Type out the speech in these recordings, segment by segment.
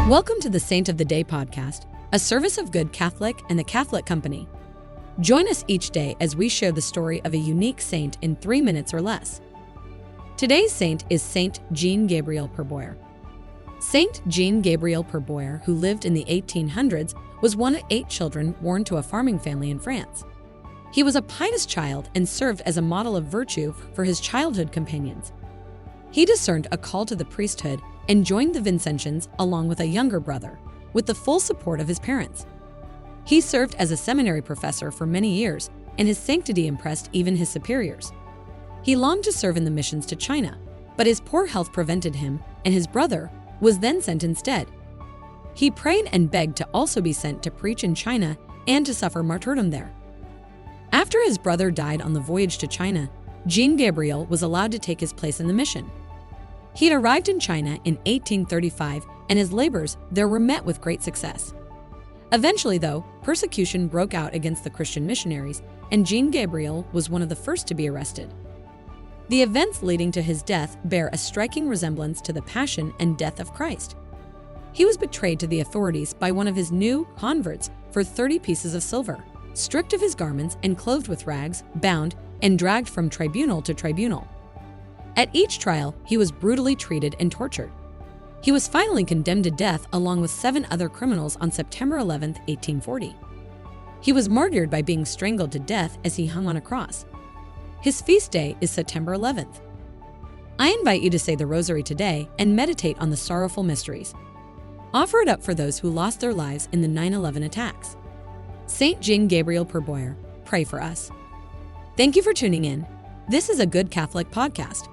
Welcome to the Saint of the Day podcast, a service of Good Catholic and the Catholic Company. Join us each day as we share the story of a unique saint in 3 minutes or less. Today's saint is Saint Jean-Gabriel Perboyre. Saint Jean-Gabriel Perboyre, who lived in the 1800s, was one of 8 children born to a farming family in France. He was a pious child and served as a model of virtue for his childhood companions. He discerned a call to the priesthood and joined the Vincentians along with a younger brother, with the full support of his parents. He served as a seminary professor for many years, and his sanctity impressed even his superiors. He longed to serve in the missions to China, but his poor health prevented him, and his brother was then sent instead. He prayed and begged to also be sent to preach in China and to suffer martyrdom there. After his brother died on the voyage to China, Jean-Gabriel was allowed to take his place in the mission. He had arrived in China in 1835, and his labors there were met with great success. Eventually, though, persecution broke out against the Christian missionaries, and Jean-Gabriel was one of the first to be arrested. The events leading to his death bear a striking resemblance to the passion and death of Christ. He was betrayed to the authorities by one of his new converts for 30 pieces of silver, stripped of his garments and clothed with rags, bound, and dragged from tribunal to tribunal. At each trial, he was brutally treated and tortured. He was finally condemned to death along with 7 other criminals on September 11, 1840. He was martyred by being strangled to death as he hung on a cross. His feast day is September 11th. I invite you to say the Rosary today and meditate on the sorrowful mysteries. Offer it up for those who lost their lives in the 9/11 attacks. Saint Jean-Gabriel Perboyre, pray for us. Thank you for tuning in. This is a Good Catholic podcast.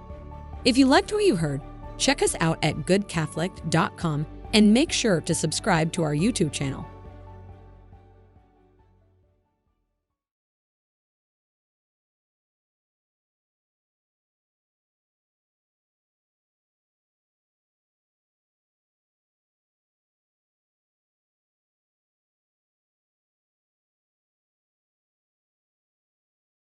If you liked what you heard, check us out at goodcatholic.com and make sure to subscribe to our YouTube channel.